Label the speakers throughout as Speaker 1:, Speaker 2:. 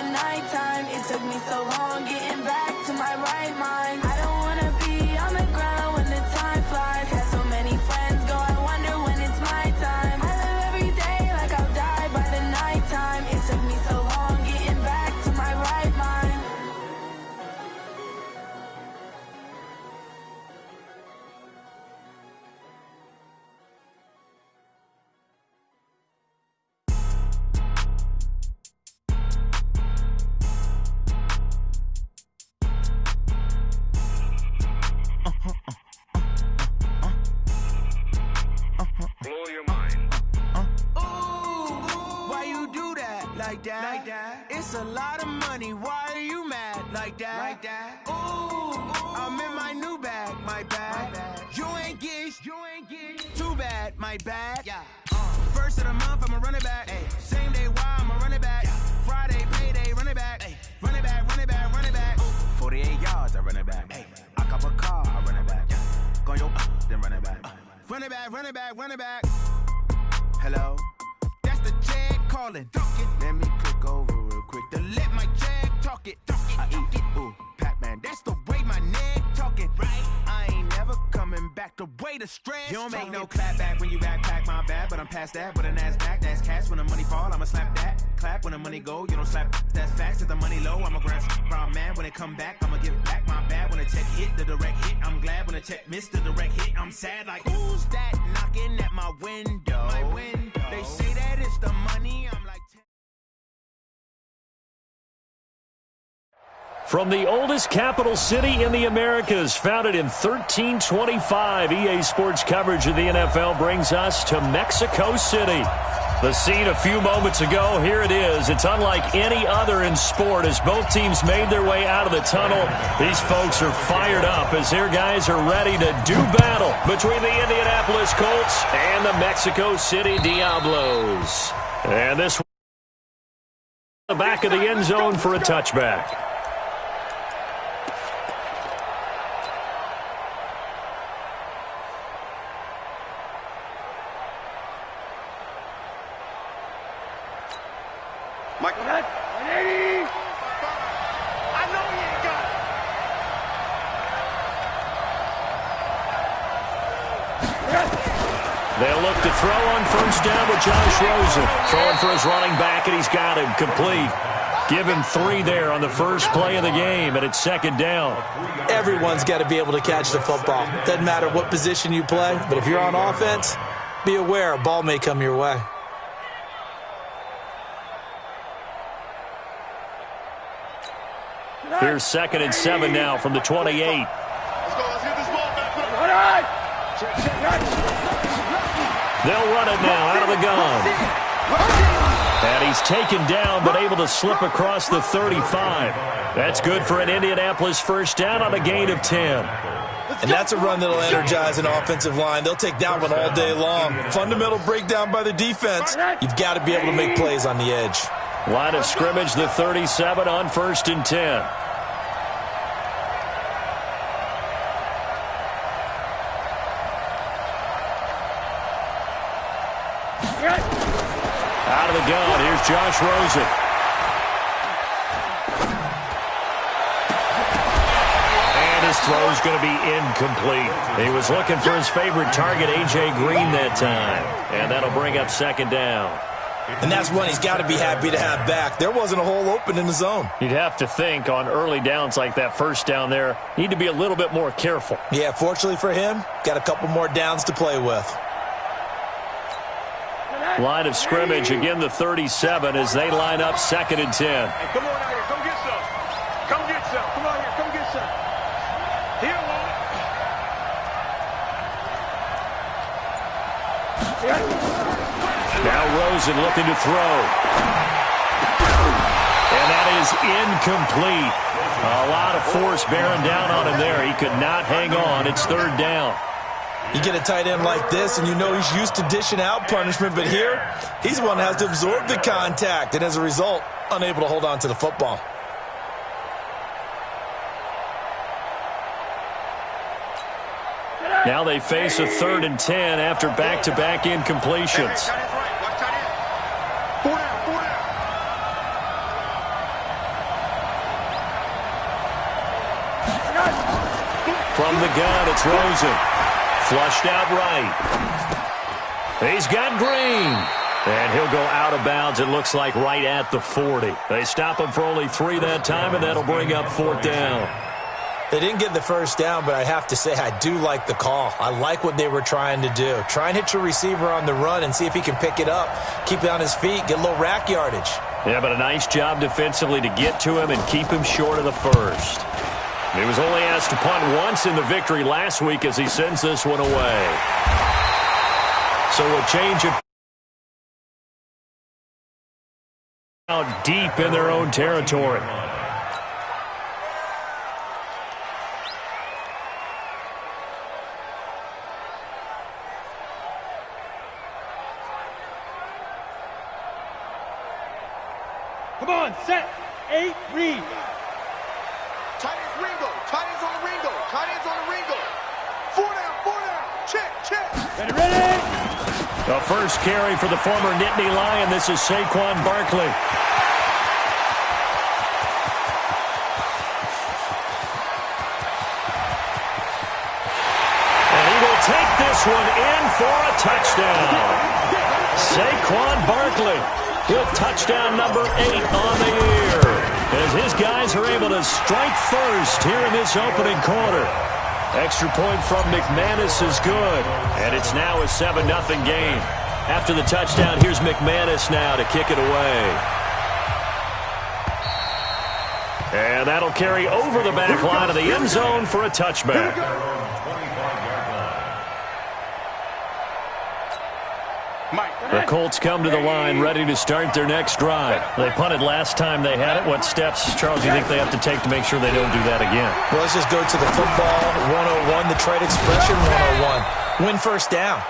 Speaker 1: nighttime. It took me so long getting back to my right mind. I don't wanna be on the ground when the time flies. Had so many friends go, I wonder when it's my time. I live every day like I'll die by the nighttime. It took me so long getting back to my right mind.
Speaker 2: Blow your mind.
Speaker 3: Why you do that like that? It's a lot of money. Why are you mad like that? I'm in my new bag, my bag. You ain't get too bad, my bag. First of the month, I'ma run it back. Same day, why I'ma run it back. Friday, payday, run it back. Run it back, run it back, run it back. 48 yards, I run it back. I cop a car, I run it back. Go your then run it back. Run it back, run it back, run it back. Hello? That's the check calling. Let me click over real quick to let my check talk it. I eat, ooh, Pac-Man, that's the way my neck talking. Right? I ain't never coming back the way the stress. You don't make no clap back when you backpack, my bad, but I'm past that. With a NASDAQ, that's cash. When the money fall, I'ma slap that. Clap when the money go, you don't slap. That's facts. If the money low, I'ma grab brown man. When it come back, I'ma give back my bad. When the check hit, the direct hit, I'm glad. When the check missed the direct hit, I'm sad. Like, who's that knocking at my window? My window. They say that it's the money, I'm like...
Speaker 4: From the oldest capital city in the Americas, founded in 1325, EA Sports coverage of the NFL brings us to Mexico City. The scene a few moments ago, here it is. It's unlike any other in sport as both teams made their way out of the tunnel. These folks are fired up as their guys are ready to do battle between the Indianapolis Colts and the Mexico City Diablos. And this the back of the end zone for a touchback.
Speaker 2: Michael, 180. I know he ain't got
Speaker 4: it. They'll look to throw on first down with Josh Rosen. Throwing for his running back, and he's got him complete. Give him 3 there on the first play of the game, and it's second down.
Speaker 5: Everyone's got to be able to catch the football. Doesn't matter what position you play, but if you're on offense, be aware a ball may come your way.
Speaker 4: Here's 2nd and 7 now from the 28.
Speaker 2: Let's get this ball back.
Speaker 4: They'll run it now out of the gun. And he's taken down but able to slip across the 35. That's good for an Indianapolis first down on a gain of 10.
Speaker 5: And that's a run that'll energize an offensive line. They'll take that one all day long. Fundamental breakdown by the defense. You've got to be able to make plays on the edge.
Speaker 4: Line of scrimmage, the 37 on 1st and 10. Out of the gun, here's Josh Rosen. And his throw's going to be incomplete. He was looking for his favorite target, A.J. Green, that time. And that'll bring up 2nd down.
Speaker 5: And that's one he's got to be happy to have back. There wasn't a hole open in the zone.
Speaker 4: You'd have to think on early downs like that first down there, need to be a little bit more careful.
Speaker 5: Yeah, fortunately for him, got a couple more downs to play with.
Speaker 4: Line of scrimmage, again the 37 as they line up 2nd and 10.
Speaker 2: Hey, come on out here. Come get some. Come get some. Come on here. Come get some. Here,
Speaker 4: Now Rosen looking to throw. And that is incomplete. A lot of force bearing down on him there. He could not hang on. It's 3rd down.
Speaker 5: You get a tight end like this, and you know he's used to dishing out punishment, but here, he's the one that has to absorb the contact, and as a result, unable to hold on to the football.
Speaker 4: Now they face a 3rd and 10 after back-to-back incompletions. From the gun, it's Rosen. Flushed out right. He's got Green. And he'll go out of bounds, it looks like, right at the 40. They stop him for only 3 that time, and that'll bring up 4th down.
Speaker 5: They didn't get the first down, but I have to say I do like the call. I like what they were trying to do. Try and hit your receiver on the run and see if he can pick it up, keep it on his feet, get a little rack yardage.
Speaker 4: Yeah, but a nice job defensively to get to him and keep him short of the first. He was only asked to punt once in the victory last week as he sends this one away. So a change of out deep in their own territory.
Speaker 2: Come on, set. 8, read.
Speaker 6: Tight ends Ringo. Tight ends on the Ringo. Tight ends on the Ringo. 4 down, 4 down. Check.
Speaker 2: Ready.
Speaker 4: The first carry for the former Nittany Lion. This is Saquon Barkley. And he will take this one in for a touchdown. Saquon Barkley with touchdown number 8 on the year, as his guys are able to strike first here in this opening quarter. Extra point from McManus is good, and it's now a 7-0 game. After the touchdown, here's McManus now to kick it away. And that'll carry over the back line of the end zone for a touchback. The Colts come to the line ready to start their next drive. They punted last time they had it. What steps, Charles, do you think they have to take to make sure they don't do that again?
Speaker 5: Well, let's just go to the football 101, the trade expression 101. Win first down.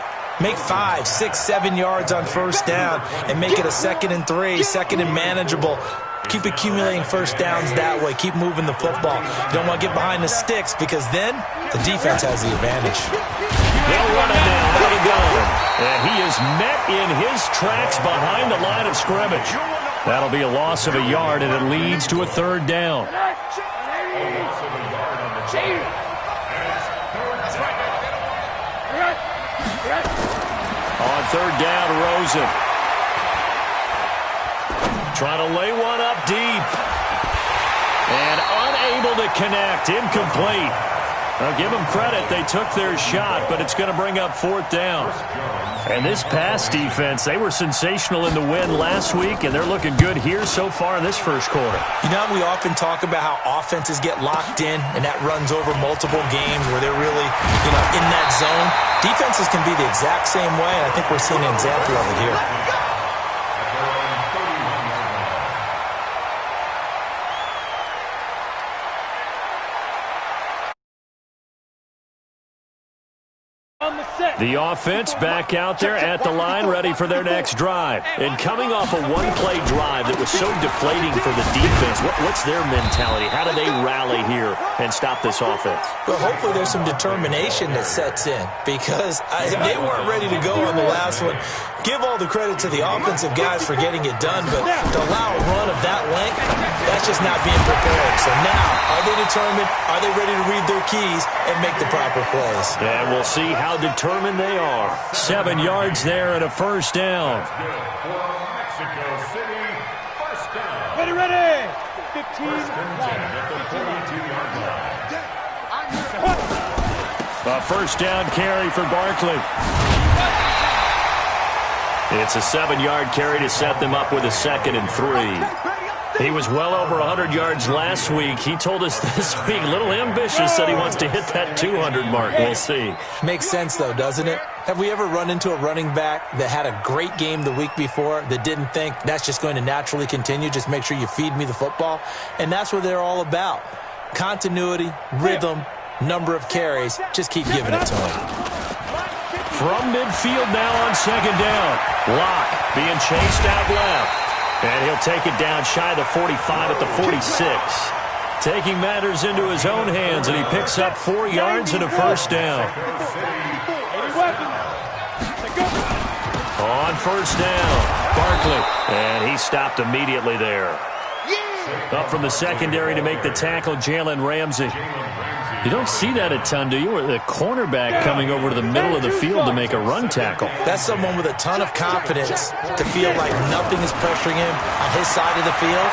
Speaker 5: Make 5, 6, 7 yards on first down and make it a 2nd and 3, 2nd and manageable. Keep accumulating first downs that way. Keep moving the football. You don't want to get behind the sticks because then the defense has the advantage.
Speaker 4: They'll run it now out of the gun. And he is met in his tracks behind the line of scrimmage. That'll be a loss of a yard, and it leads to a 3rd down. On 3rd down, Rosen. Trying to lay one up deep. And unable to connect. Incomplete. I'll give them credit. They took their shot, but it's going to bring up 4th down. And this pass defense, they were sensational in the win last week, and they're looking good here so far in this first quarter.
Speaker 5: You know, we often talk about how offenses get locked in, and that runs over multiple games where they're really, in that zone. Defenses can be the exact same way, and I think we're seeing an example of it here.
Speaker 4: The offense back out there at the line, ready for their next drive. And coming off a one-play drive that was so deflating for the defense, what's their mentality? How do they rally here and stop this offense?
Speaker 5: Well, hopefully there's some determination that sets in because they weren't ready to go on the last one. Give all the credit to the offensive guys for getting it done, but to allow a run of that length, that's just not being prepared. So now, are they determined? Are they ready to read their keys and make the proper plays?
Speaker 4: And we'll see how determined they are. 7 yards there and a 1st down.
Speaker 2: Ready. 15.
Speaker 4: A 1st down carry for Barkley. It's a 7-yard carry to set them up with a 2nd and 3. He was well over 100 yards last week. He told us this week, a little ambitious, said he wants to hit that 200 mark. We'll see.
Speaker 5: Makes sense, though, doesn't it? Have we ever run into a running back that had a great game the week before that didn't think that's just going to naturally continue? Just make sure you feed me the football. And that's what they're all about. Continuity, rhythm, number of carries. Just keep giving it to him.
Speaker 4: From midfield now on 2nd down. Locke being chased out left. And he'll take it down shy of the 45 at the 46. Taking matters into his own hands, and he picks up 4 yards and a 1st down. On 1st down, Barkley. And he stopped immediately there. Up from the secondary to make the tackle, Jalen Ramsey. You don't see that a ton, do you? Or the cornerback coming over to the middle of the field to make a run tackle.
Speaker 5: That's someone with a ton of confidence to feel like nothing is pressuring him on his side of the field.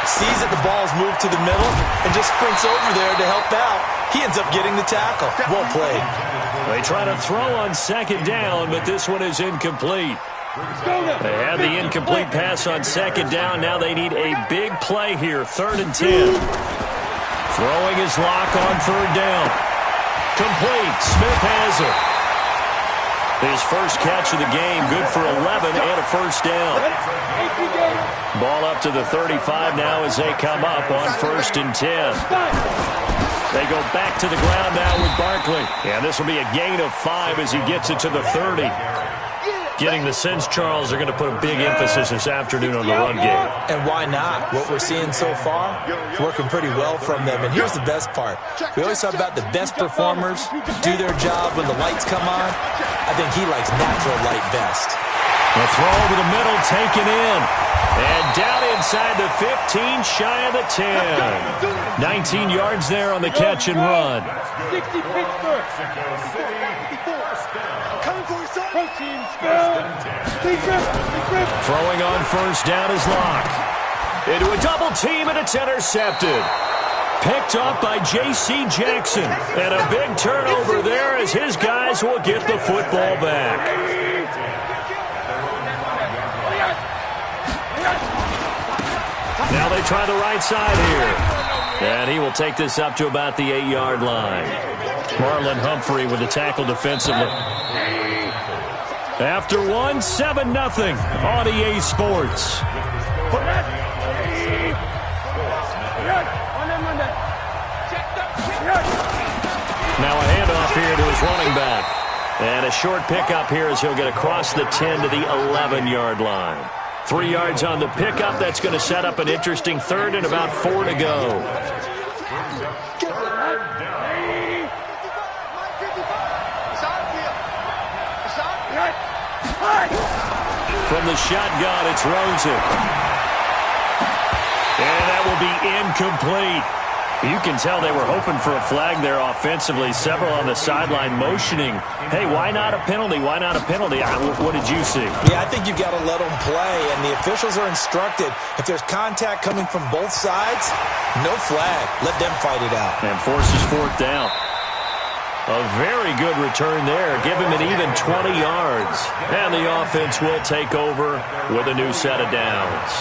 Speaker 5: Sees that the ball's moved to the middle and just sprints over there to help out. He ends up getting the tackle. Well played.
Speaker 4: They try to throw on second down, but this one is incomplete. They had the incomplete pass on second down. Now they need a big play here, 3rd and 10. Throwing his lock on 3rd down. Complete. Smith has it. His first catch of the game, good for 11 and a first down. Ball up to the 35 now as they come up on 1st and 10. They go back to the ground now with Barkley. And this will be a gain of 5 as he gets it to the 30. Getting the sense, Charles, they're going to put a big emphasis this afternoon on the run game.
Speaker 5: And why not? What we're seeing so far is working pretty well from them. And here's the best part. We always talk about the best performers do their job when the lights come on. I think he likes natural light best.
Speaker 4: The throw over the middle, taken in. And down inside the 15, shy of the 10. 19 yards there on the catch and run.
Speaker 2: 60 Pittsburgh.
Speaker 4: Throwing on 1st down is Locke. Into a double team, and it's intercepted. Picked up by J.C. Jackson. And a big turnover there as his guys will get the football back. Now they try the right side here. And he will take this up to about the 8-yard line. Marlon Humphrey with the tackle defensively. After 1, 7-0 on EA Sports. Now a handoff here to his running back. And a short pickup here as he'll get across the 10 to the 11-yard line. 3 yards on the pickup. That's going to set up an interesting 3rd and about 4 to go. From the shotgun, it's Rosen. And that will be incomplete. You can tell they were hoping for a flag there offensively. Several on the sideline motioning. Hey, why not a penalty? Why not a penalty? What did you see?
Speaker 5: Yeah, I think you've got to let them play, and the officials are instructed. If there's contact coming from both sides, no flag. Let them fight it out.
Speaker 4: And forces 4th down. A very good return there. Give him an even 20 yards. And the offense will take over with a new set of downs.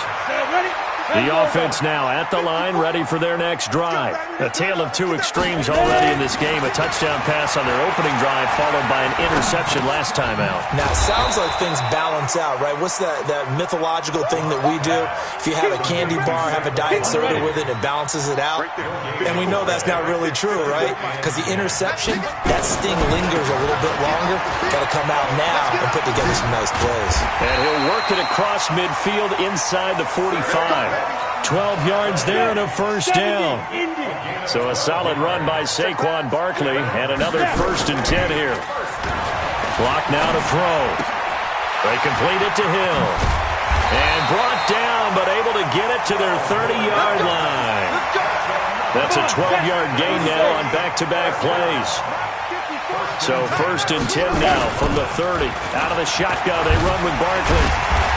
Speaker 4: The offense now at the line, ready for their next drive. A tale of 2 extremes already in this game. A touchdown pass on their opening drive, followed by an interception last time out.
Speaker 5: Now, it sounds like things balance out, right? What's that mythological thing that we do? If you have a candy bar, have a diet soda with it, it balances it out. And we know that's not really true, right? Because the interception, that sting lingers a little bit longer. Got to come out now and put together some nice plays.
Speaker 4: And he'll work it across midfield inside the 45. 12 yards there and a first down. So a solid run by Saquon Barkley and another 1st and 10 here. Clock now to throw. They complete it to Hill. And brought down, but able to get it to their 30-yard line. That's a 12-yard gain now on back-to-back plays. So 1st and 10 now from the 30. Out of the shotgun, they run with Barkley.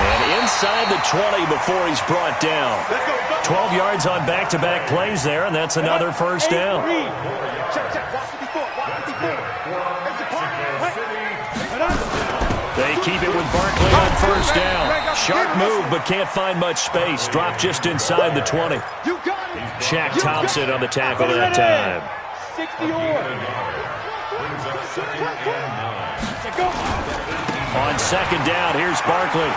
Speaker 4: And inside the 20 before he's brought down. 12 yards on back-to-back plays there, and that's another first down. They keep it with Barkley on 1st down. Sharp move, but can't find much space. Dropped just inside the 20. Shaq Thompson on the tackle that time. On 2nd down, here's Barkley.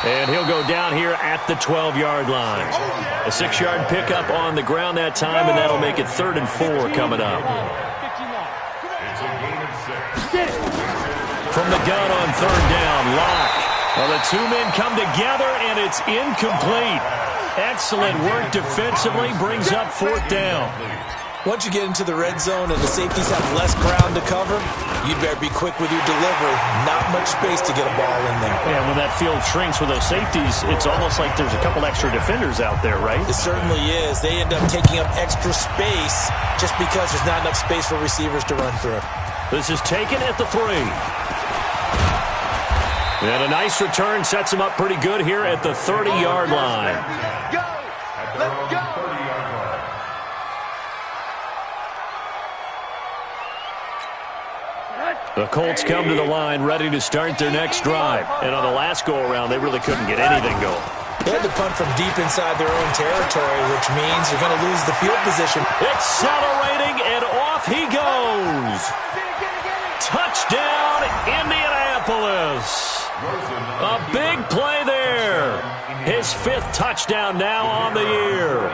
Speaker 4: And he'll go down here at the 12-yard line. A 6-yard pickup on the ground that time, and that'll make it 3rd and 4 coming up. From the gun on 3rd down, Locke. Well, the 2 men come together, and it's incomplete. Excellent work defensively, brings up 4th down.
Speaker 5: Once you get into the red zone and the safeties have less ground to cover, you better be quick with your delivery. Not much space to get a ball in there.
Speaker 4: Yeah, when that field shrinks with those safeties, it's almost like there's a couple extra defenders out there, right?
Speaker 5: It certainly is. They end up taking up extra space just because there's not enough space for receivers to run through.
Speaker 4: This is taken at the 3. And a nice return sets him up pretty good here at the 30-yard line.
Speaker 6: Go! Let's go!
Speaker 4: The Colts come to the line ready to start their next drive. And on the last go-around, they really couldn't get anything going.
Speaker 5: They had to punt from deep inside their own territory, which means you're going to lose the field position.
Speaker 4: Accelerating, and off he goes. Touchdown, Indianapolis. A big play there. His 5th touchdown now on the year.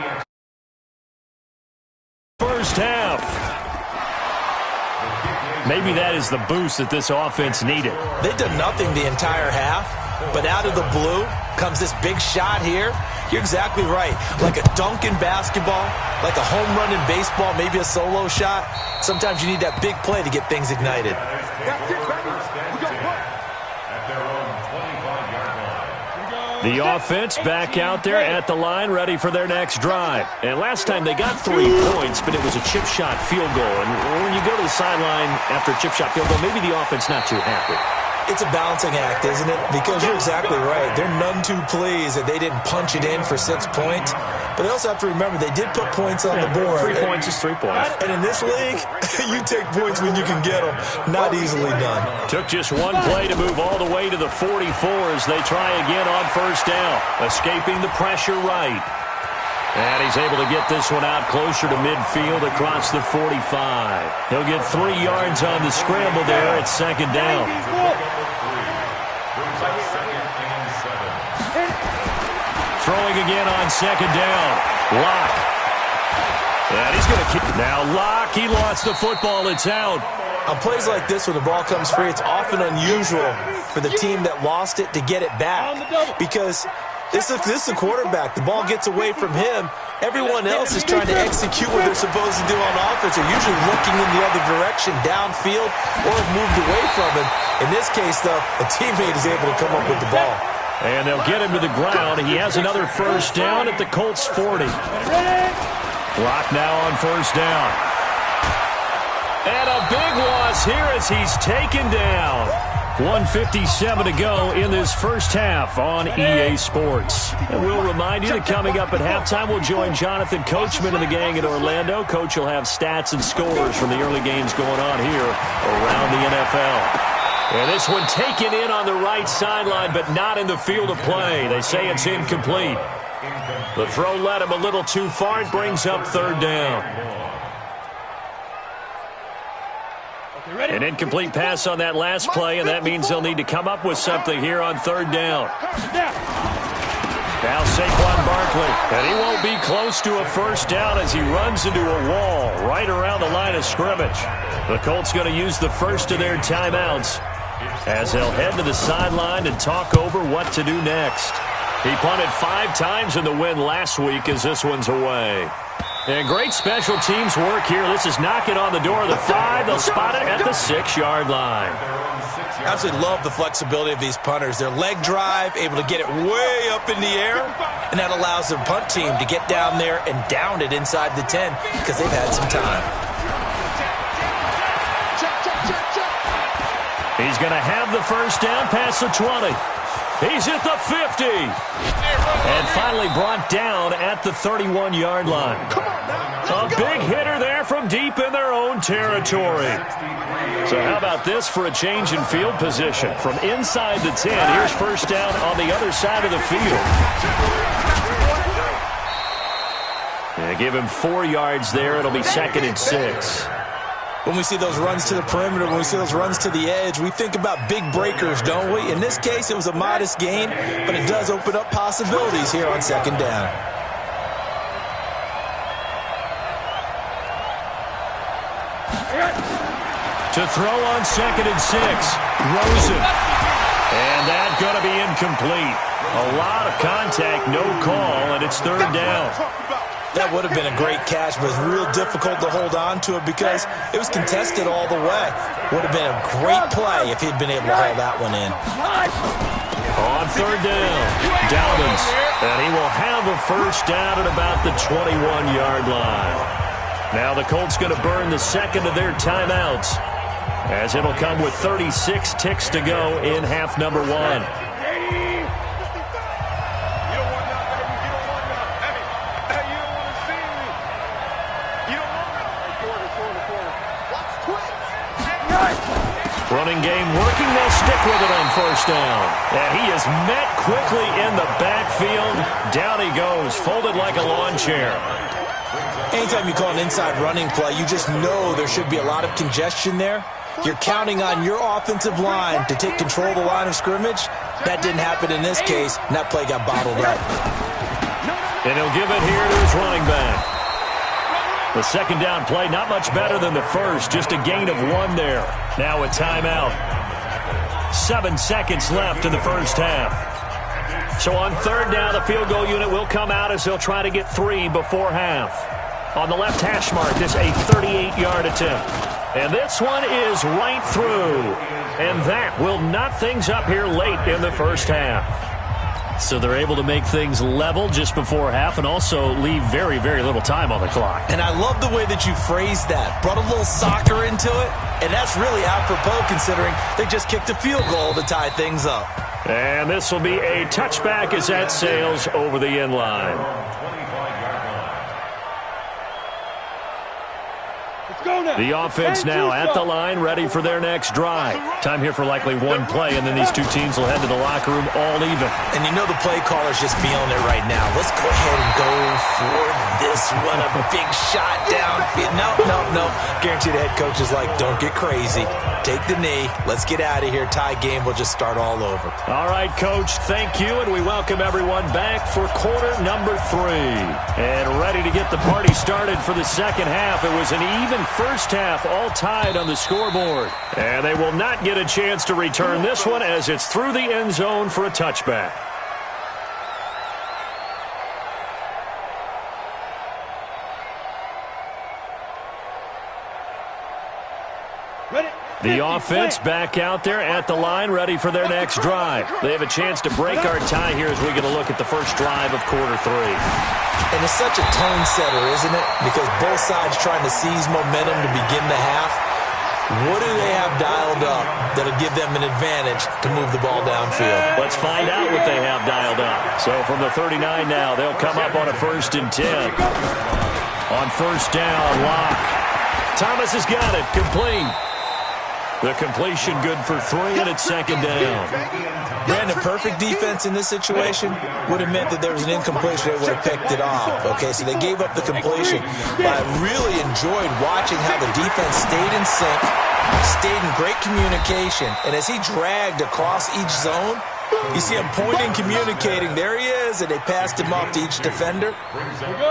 Speaker 4: First half. Maybe that is the boost that this offense needed.
Speaker 5: They've done nothing the entire half, but out of the blue comes this big shot here. You're exactly right. Like a dunk in basketball, like a home run in baseball, maybe a solo shot. Sometimes you need that big play to get things ignited.
Speaker 6: That's it, baby. We go work.
Speaker 4: The offense back out there at the line, ready for their next drive. And last time they got 3 points, but it was a chip shot field goal. And when you go to the sideline after a chip shot field goal, maybe the offense not too happy.
Speaker 5: It's a balancing act, isn't it? Because you're exactly right. They're none too pleased that they didn't punch it in for 6 points. But they also have to remember they did put points on the board.
Speaker 4: 3 points is 3 points.
Speaker 5: And in this league, you take points when you can get them. Not easily done.
Speaker 4: Took just 1 play to move all the way to the 44 as they try again on first down. Escaping the pressure right. And he's able to get this one out closer to midfield across the 45. He'll get 3 yards on the scramble there at second down. Throwing again on second down. Locke. And he's going to keep. Now Locke, he lost the football. It's out.
Speaker 5: On plays like this, when the ball comes free, it's often unusual for the team that lost it to get it back. Because this is the quarterback. The ball gets away from him. Everyone else is trying to execute what they're supposed to do on offense. They're usually looking in the other direction, downfield, or have moved away from him. In this case, though, a teammate is able to come up with the ball.
Speaker 4: And they'll get him to the ground. He has another first down at the Colts 40. Clock now on first down. And a big loss here as he's taken down. 1:57 to go in this first half on EA Sports. And we'll remind you that coming up at halftime, we'll join Jonathan Coachman and the gang in Orlando. Coach will have stats and scores from the early games going on here around the NFL. And this one taken in on the right sideline, but not in the field of play. They say it's incomplete. The throw led him a little too far. It brings up third down. An incomplete pass on that last play, and that means they'll need to come up with something here on third down. Now Saquon Barkley, and he won't be close to a first down as he runs into a wall right around the line of scrimmage. The Colts going to use the first of their timeouts as they'll head to the sideline and talk over what to do next. He punted 5 times in the win last week as this one's away. And great special teams work here. This is knocking on the door of the 5. They'll spot it at the 6-yard line.
Speaker 5: I absolutely love the flexibility of these punters. Their leg drive, able to get it way up in the air, and that allows the punt team to get down there and down it inside the 10 because they've had some time.
Speaker 4: He's going to have the first down past the 20. He's at the 50. And finally brought down at the 31-yard line. A big hitter there from deep in their own territory. So how about this for a change in field position? From inside the 10, here's first down on the other side of the field. And give him 4 yards there. It'll be 2nd and 6.
Speaker 5: When we see those runs to the perimeter, when we see those runs to the edge, we think about big breakers, don't we? In this case, it was a modest gain, but it does open up possibilities here on second down.
Speaker 4: To throw on 2nd and 6, Rosen. And that's going to be incomplete. A lot of contact, no call, and it's third down.
Speaker 5: That would have been a great catch, but it's real difficult to hold on to it because it was contested all the way. Would have been a great play if he'd been able to hold that one in.
Speaker 4: On third down, Dalvins, and he will have a first down at about the 21-yard line. Now the Colts going to burn the second of their timeouts, as it'll come with 36 ticks to go in half number one. Running game working, they'll stick with it on first down. And he is met quickly in the backfield. Down he goes, folded like a lawn chair.
Speaker 5: Anytime you call an inside running play, you just know there should be a lot of congestion there. You're counting on your offensive line to take control of the line of scrimmage. That didn't happen in this case, and that play got bottled up.
Speaker 4: And he'll give it here to his running back. The second down play, not much better than the first, just a gain of 1 there. Now a timeout. 7 seconds left in the first half. So on third down, the field goal unit will come out as they'll try to get 3 before half. On the left hash mark, this a 38-yard attempt. And this one is right through. And that will knot things up here late in the first half. So they're able to make things level just before half and also leave very, very little time on the clock.
Speaker 5: And I love the way that you phrased that. Brought a little soccer into it, and that's really apropos considering they just kicked a field goal to tie things up.
Speaker 4: And this will be a touchback as that sails over the end line. The offense now at the line, ready for their next drive. Time here for likely one play, and then these two teams will head to the locker room all even.
Speaker 5: And you know the play caller's just feeling it right now. Let's go ahead and go for this one. A big shot downfield. No. Guarantee the head coach is like, don't get crazy. Take the knee. Let's get out of here. Tie game. We'll just start all over.
Speaker 4: All right, Coach, thank you, and we welcome everyone back for quarter number 3. And ready to get the party started for the second half. It was an even first half, all tied on the scoreboard. And they will not get a chance to return this one as it's through the end zone for a touchback. The offense back out there at the line, ready for their next drive. They have a chance to break our tie here as we get a look at the first drive of quarter 3.
Speaker 5: And it's such a tone setter, isn't it? Because both sides trying to seize momentum to begin the half. What do they have dialed up that'll give them an advantage to move the ball downfield?
Speaker 4: Let's find out what they have dialed up. So from the 39 now, they'll come up on a 1st and 10. On first down, Locke. Thomas has got it, complete. The completion good for 3, and it's second down.
Speaker 5: Brandon, perfect defense in this situation would have meant that there was an incompletion. They would have picked it off. Okay, so they gave up the completion. But I really enjoyed watching how the defense stayed in sync, stayed in great communication. And as he dragged across each zone, you see him pointing, communicating. There he is, and they passed him off to each defender.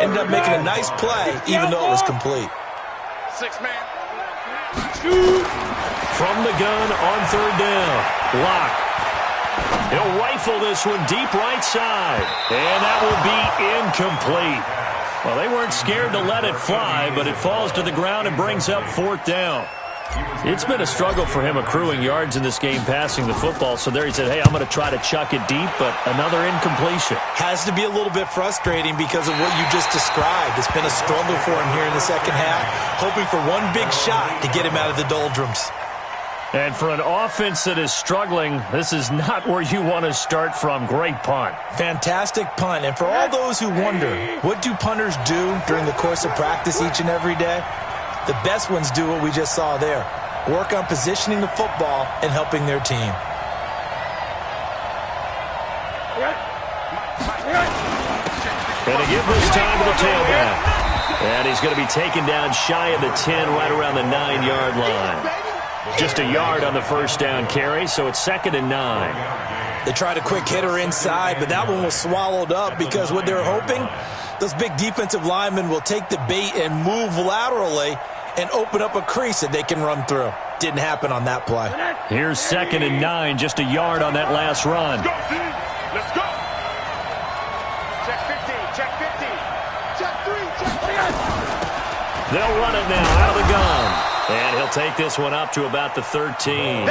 Speaker 5: Ended up making a nice play, even though it was complete.
Speaker 6: 6-man.
Speaker 4: From the gun on third down, Locke. He'll rifle this one deep right side, and that will be incomplete. Well, they weren't scared to let it fly, but it falls to the ground and brings up 4th down. It's been a struggle for him accruing yards in this game passing the football, so there he said, hey, I'm going to try to chuck it deep, but another incompletion.
Speaker 5: Has to be a little bit frustrating because of what you just described. It's been a struggle for him here in the second half, hoping for one big shot to get him out of the doldrums.
Speaker 4: And for an offense that is struggling, this is not where you want to start from. Great punt.
Speaker 5: Fantastic punt. And for all those who wonder, what do punters do during the course of practice each and every day? The best ones do what we just saw there. Work on positioning the football and helping their team.
Speaker 4: And to give this time to the tailback. And he's going to be taken down shy of the 10, right around the 9-yard line. Just a yard on the first down carry, so it's 2nd and 9.
Speaker 5: They tried a quick hitter inside, but that one was swallowed up because what they're hoping, those big defensive linemen will take the bait and move laterally and open up a crease that they can run through. Didn't happen on that play.
Speaker 4: Here's 2nd and 9, just a yard on that last run.
Speaker 2: Let's go, team. Let's go. Check 15. Check 15. Check 3. Check 3.
Speaker 4: They'll run it now out of the gun. And he'll take this one up to about the 13.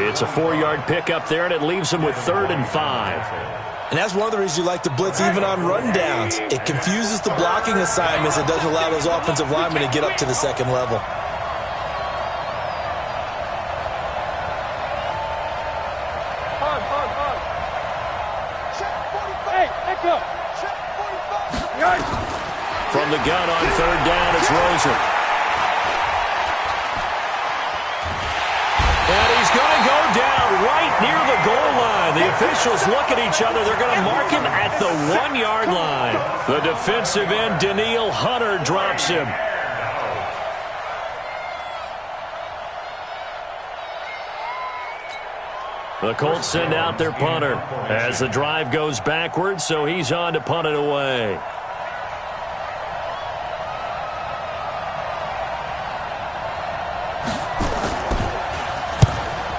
Speaker 4: It's a 4-yard pickup there, and it leaves him with 3rd and 5.
Speaker 5: And that's one of the reasons you like to blitz even on rundowns. It confuses the blocking assignments. It doesn't allow those offensive linemen to get up to the second level.
Speaker 4: From the gun on 3rd down, it's Roser. And he's going to go down right near the goal line. The officials look at each other. They're going to mark him at the 1-yard line. The defensive end, Daniil Hunter, drops him. The Colts send out their punter as the drive goes backwards, so he's on to punt it away.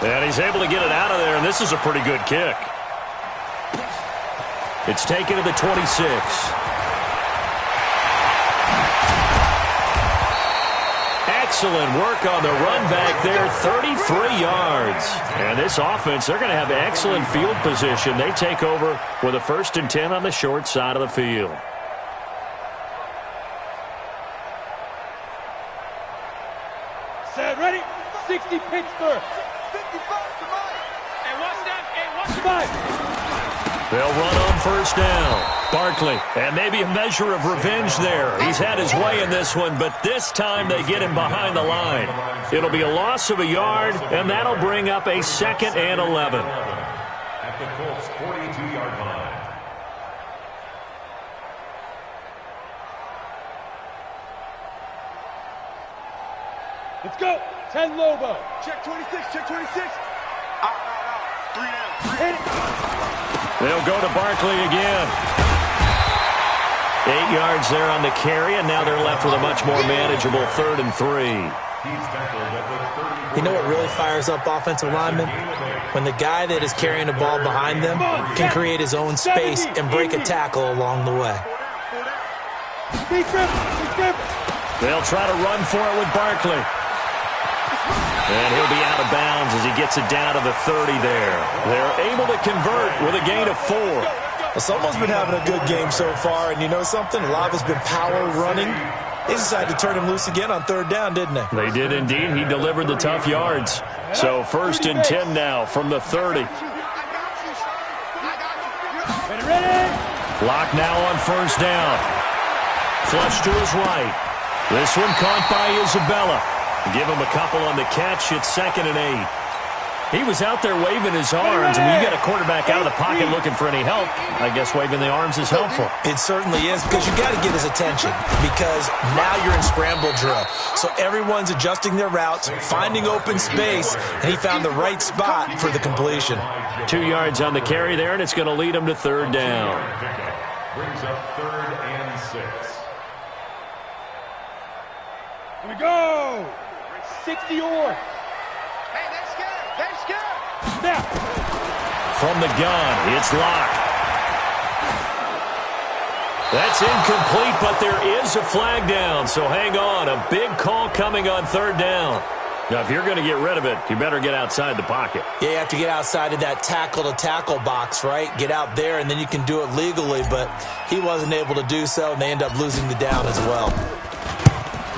Speaker 4: And he's able to get it out of there, and this is a pretty good kick. It's taken to the 26. Excellent work on the run back there, 33 yards. And this offense, they're going to have excellent field position. They take over with a 1st and 10 on the short side of the field.
Speaker 2: Set, ready? 60 Pittsburgh. 55 to mine. And what's that? And what's mine?
Speaker 4: They'll run on 1st down. Barkley, and maybe a measure of revenge there. He's had his way in this one, but this time they get him behind the line. It'll be a loss of a yard, and that'll bring up a 2nd and 11.
Speaker 7: At the Colts' 42-yard line.
Speaker 2: Let's go. 10 Lobo. Check 26. Check 26. Out. 3 down. Hit it.
Speaker 4: They'll go to Barkley again. 8 yards there on the carry, and now they're left with a much more manageable 3rd and 3.
Speaker 5: You know what really fires up offensive linemen? When the guy that is carrying the ball behind them can create his own space and break a tackle along the way.
Speaker 4: They'll try to run for it with Barkley. And he'll be out of bounds as he gets it down to the 30 there. They're able to convert with a gain of 4.
Speaker 5: Well, someone's been having a good game so far, and you know something? A lot of it's been power running. They decided to turn him loose again on 3rd down, didn't they?
Speaker 4: They did indeed. He delivered the tough yards. So 1st and 10 now from the 30. Lock now on 1st down. Flush to his right. This one caught by Isabella. Give him a couple on the catch. It's 2nd and 8. He was out there waving his arms. I mean, you got a quarterback out of the pocket looking for any help. I guess waving the arms is helpful.
Speaker 5: It certainly is, because you got to get his attention, because now you're in scramble drill. So everyone's adjusting their routes, finding open space, and he found the right spot for the completion.
Speaker 4: 2 yards on the carry there, and it's going to lead him to 3rd down.
Speaker 7: Brings up 3rd and 6.
Speaker 2: Here we go. 60 or. Hey, that's good. That's good. Snap.
Speaker 4: From the gun, it's locked. That's incomplete, but there is a flag down, so hang on. A big call coming on 3rd down. Now, if you're going to get rid of it, you better get outside the pocket.
Speaker 5: Yeah, you have to get outside of that tackle-to-tackle box, right? Get out there, and then you can do it legally, but he wasn't able to do so, and they end up losing the down as well.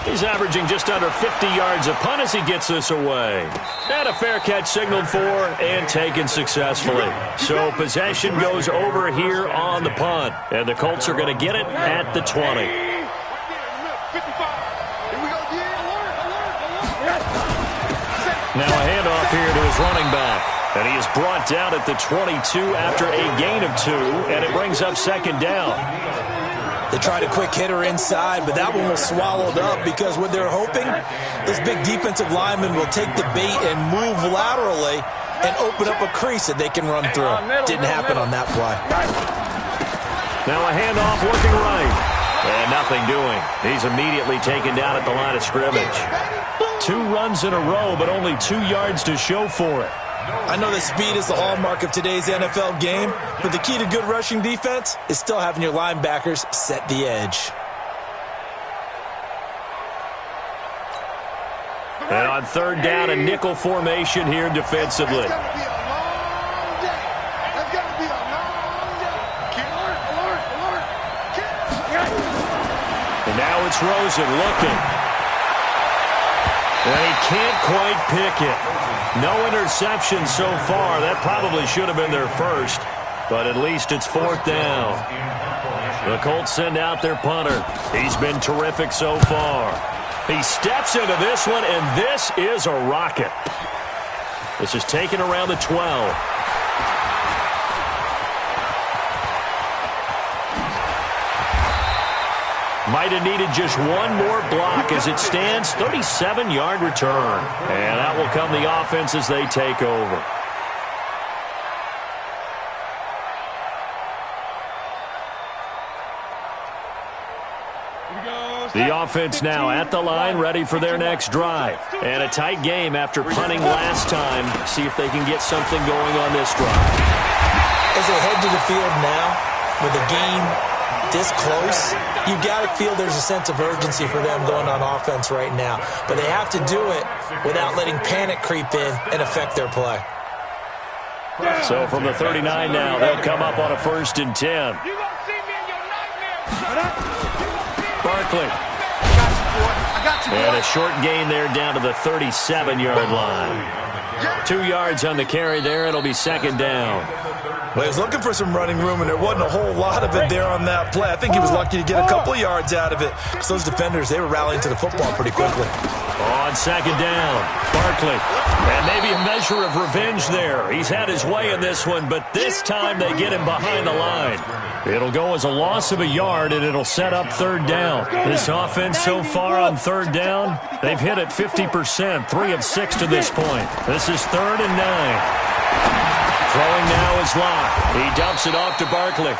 Speaker 4: He's averaging just under 50 yards a punt as he gets this away. And a fair catch signaled for and taken successfully. So possession goes over here on the punt. And the Colts are going to get it at the 20. Now a handoff here to his running back. And he is brought down at the 22 after a gain of 2. And it brings up 2nd down.
Speaker 5: They tried a quick hitter inside, but that one was swallowed up because what they're hoping, this big defensive lineman will take the bait and move laterally and open up a crease that they can run through. Didn't happen on that play.
Speaker 4: Now a handoff working right. And nothing doing. He's immediately taken down at the line of scrimmage. 2 runs in a row, but only 2 yards to show for it.
Speaker 5: I know that speed is the hallmark of today's NFL game, but the key to good rushing defense is still having your linebackers set the edge.
Speaker 4: And on 3rd down, a nickel formation here defensively. And now it's Rosen looking. And he can't quite pick it. No interception so far. That probably should have been their first, but at least it's 4th down. The Colts send out their punter. He's been terrific so far. He steps into this one, and this is a rocket. This is taken around the 12. Might have needed just one more block as it stands. 37-yard return. And that will come the offense as they take over. The offense now at the line, ready for their next drive. And a tight game after punting last time. See if they can get something going on this drive.
Speaker 5: As they head to the field now, with the game this close, you got to feel there's a sense of urgency for them going on offense right now. But they have to do it without letting panic creep in and affect their play.
Speaker 4: So from the 39 now, they'll come up on a 1st and 10. Barkley. And a short gain there down to the 37-yard line. 2 yards on the carry there. It'll be 2nd down.
Speaker 5: Well, he was looking for some running room, and there wasn't a whole lot of it there on that play. I think he was lucky to get a couple of yards out of it. Because those defenders, they were rallying to the football pretty quickly.
Speaker 4: On 2nd down, Barkley. And maybe a measure of revenge there. He's had his way in this one, but this time they get him behind the line. It'll go as a loss of a yard, and it'll set up 3rd down. This offense so far on 3rd down, they've hit it 50%, 3 of 6 to this point. This is 3rd and 9. Throwing now is Locke. He dumps it off to Barkley.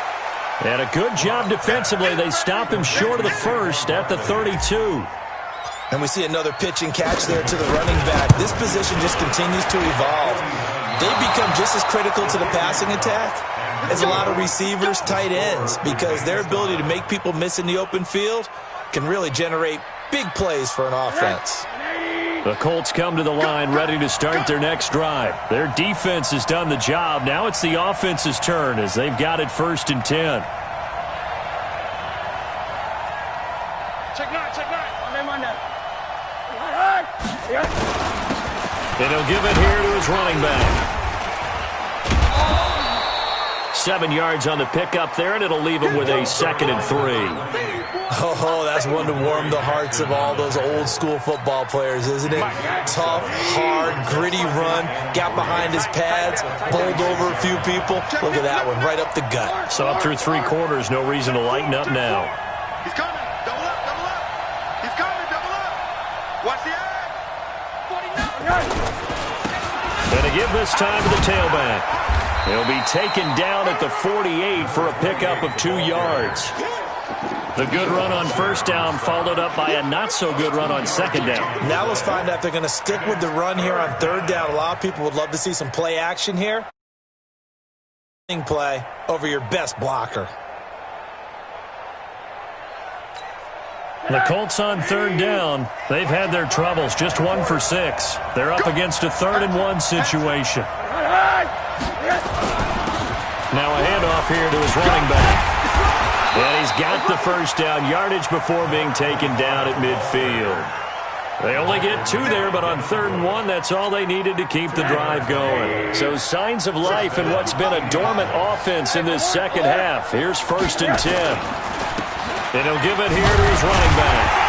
Speaker 4: And a good job defensively. They stop him short of the 1st at the 32.
Speaker 5: And we see another pitch and catch there to the running back. This position just continues to evolve. They become just as critical to the passing attack as a lot of receivers, tight ends, because their ability to make people miss in the open field can really generate big plays for an offense.
Speaker 4: The Colts come to the line ready to start their next drive. Their defense has done the job. Now it's the offense's turn as they've got it 1st and 10.
Speaker 2: Check 9, check 9.
Speaker 4: And he'll give it here to his running back. 7 yards on the pickup there, and it'll leave him with a 2nd and 3.
Speaker 5: Oh, that's one to warm the hearts of all those old-school football players, isn't it? Tough, hard, gritty run, got behind his pads, bowled over a few people. Look at that one, right up the gut.
Speaker 4: So up through 3 quarters, no reason to lighten up now.
Speaker 6: He's coming. Double up, double up. He's coming, double up. Watch the eye. 49.
Speaker 4: And to give this time to the tailback. He'll be taken down at the 48 for a pickup of 2 yards. The good run on 1st down followed up by a not-so-good run on 2nd down.
Speaker 5: Now let's find out if they're going to stick with the run here on 3rd down. A lot of people would love to see some play action here. Play over your best blocker.
Speaker 4: The Colts on 3rd down. They've had their troubles, just 1 for 6. They're up against a 3rd and 1 situation. Now a handoff here to his running back. And he's got the 1st down yardage before being taken down at midfield. They only get 2 there, but on 3rd and 1, that's all they needed to keep the drive going. So signs of life in what's been a dormant offense in this 2nd half. Here's 1st and 10. And he'll give it here to his running back.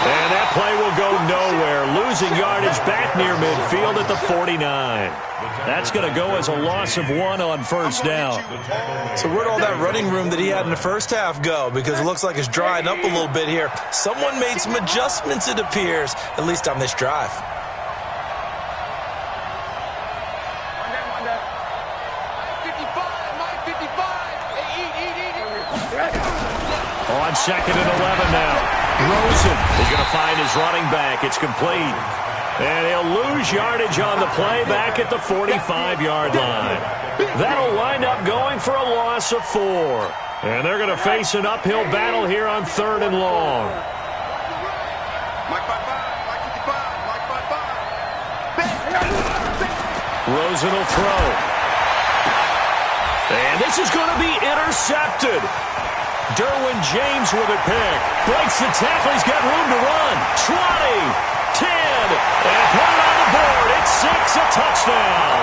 Speaker 4: And that play will go nowhere. Losing yardage back near midfield at the 49. That's going to go as a loss of 1 on 1st down.
Speaker 5: So where'd all that running room that he had in the 1st half go? Because it looks like it's drying up a little bit here. Someone made some adjustments, it appears, at least on this drive.
Speaker 4: On 2nd and 11 now. Rosen is going to find his running back. It's complete. And he'll lose yardage on the play back at the 45-yard line. That'll wind up going for a loss of 4. And they're going to face an uphill battle here on 3rd and long. Rosen will throw. And this is going to be intercepted. Derwin James with a pick. Breaks the tackle. He's got room to run. 20. 10, and put it on the board. It's 6, a touchdown.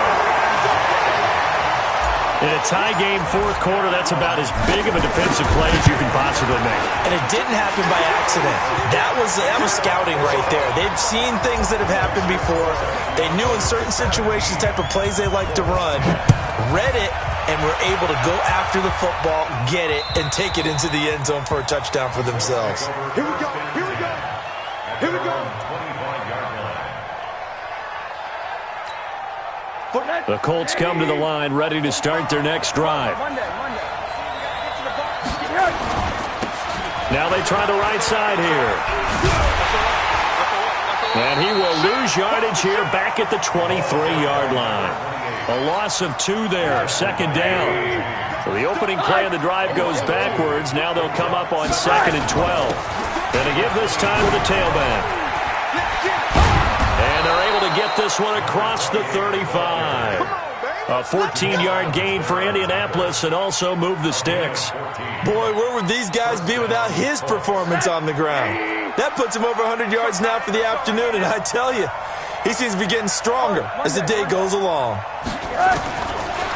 Speaker 4: In a tie game, 4th quarter, that's about as big of a defensive play as you can possibly make.
Speaker 5: And it didn't happen by accident. That was scouting right there. They've seen things that have happened before. They knew in certain situations the type of plays they like to run, read it, and were able to go after the football, get it, and take it into the end zone for a touchdown for themselves.
Speaker 6: Here we go. Here we go. Here we go.
Speaker 4: The Colts come to the line, ready to start their next drive. Now they try the right side here. And he will lose yardage here back at the 23-yard line. A loss of 2 there, 2nd down. So the opening play of the drive goes backwards. Now they'll come up on 2nd and 12. And to give this time to the tailback. And they're able to get this one across the 35. A 14-yard gain for Indianapolis and also move the sticks.
Speaker 5: Boy, where would these guys be without his performance on the ground? That puts him over 100 yards now for the afternoon, and I tell you, he seems to be getting stronger as the day goes along.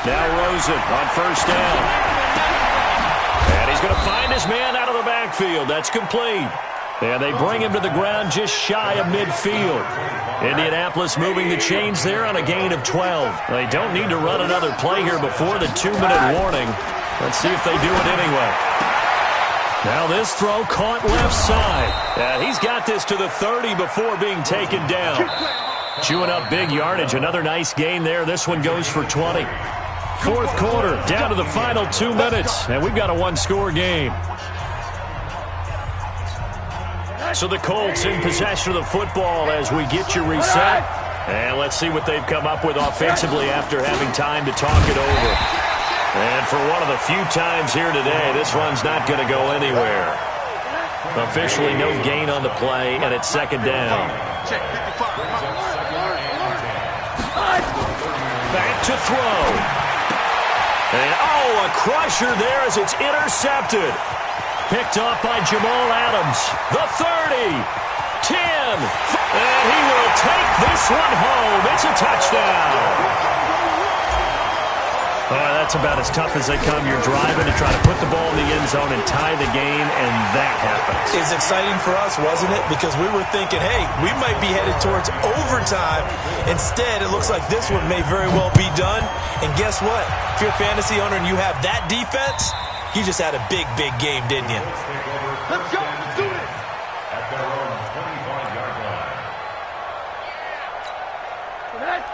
Speaker 4: Now Rosen on 1st down. And he's going to find his man out of the backfield. That's complete. And they bring him to the ground just shy of midfield. Indianapolis moving the chains there on a gain of 12. They don't need to run another play here before the 2-minute warning. Let's see if they do it anyway. Now this throw caught left side. And he's got this to the 30 before being taken down. Chewing up big yardage. Another nice gain there. This one goes for 20. 4th quarter, down to the final 2 minutes. And we've got a 1-score game. So the Colts in possession of the football as we get you reset. And let's see what they've come up with offensively after having time to talk it over. And for one of the few times here today, this run's not going to go anywhere. Officially no gain on the play, and it's 2nd down. Back to throw. And, a crusher there as it's intercepted. Picked off by Jamal Adams. The 30. 10. And he will take this one home. It's a touchdown. That's about as tough as they come. You're driving to try to put the ball in the end zone and tie the game, and that happens.
Speaker 5: It's exciting for us, wasn't it? Because we were thinking, hey, we might be headed towards overtime. Instead, it looks like this one may very well be done. And guess what? If you're a fantasy owner and you have that defense, you just had a big, big game, didn't you?
Speaker 6: Let's go. Let's do it.
Speaker 7: At their own 25-yard line.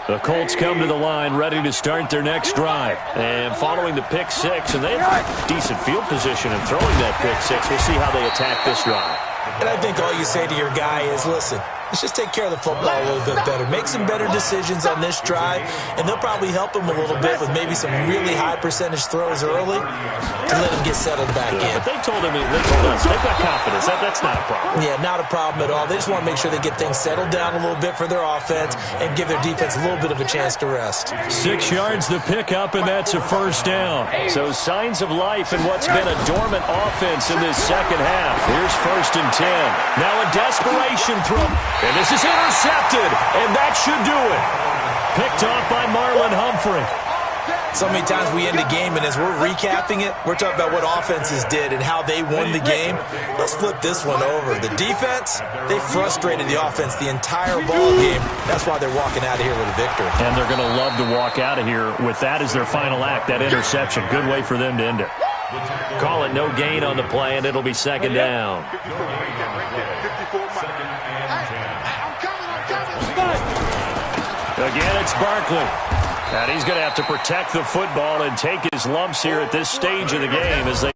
Speaker 4: The Colts come to the line ready to start their next drive. And following the pick 6, and they have decent field position in throwing that pick 6. We'll see how they attack this drive.
Speaker 5: And I think all you say to your guy is, listen, let's just take care of the football a little bit better. Make some better decisions on this drive, and they'll probably help him a little bit with maybe some really high percentage throws early to let him get settled back in.
Speaker 4: But they told us, they've got confidence. That's not a problem.
Speaker 5: Yeah, not a problem at all. They just want to make sure they get things settled down a little bit for their offense and give their defense a little bit of a chance to rest.
Speaker 4: 6 yards the pickup, and that's a 1st down. So signs of life in what's been a dormant offense in this second half. Here's 1st and 10. Now a desperation throw. And this is intercepted, and that should do it. Picked off by Marlon Humphrey.
Speaker 5: So many times we end a game, and as we're recapping it, we're talking about what offenses did and how they won the game. Let's flip this one over. The defense, they frustrated the offense the entire ball game. That's why they're walking out of here with a victory.
Speaker 4: And they're going to love to walk out of here with that as their final act, that interception. Good way for them to end it. Call it no gain on the play, and it'll be 2nd down. Again, it's Barkley. And he's going to have to protect the football and take his lumps here at this stage of the game as they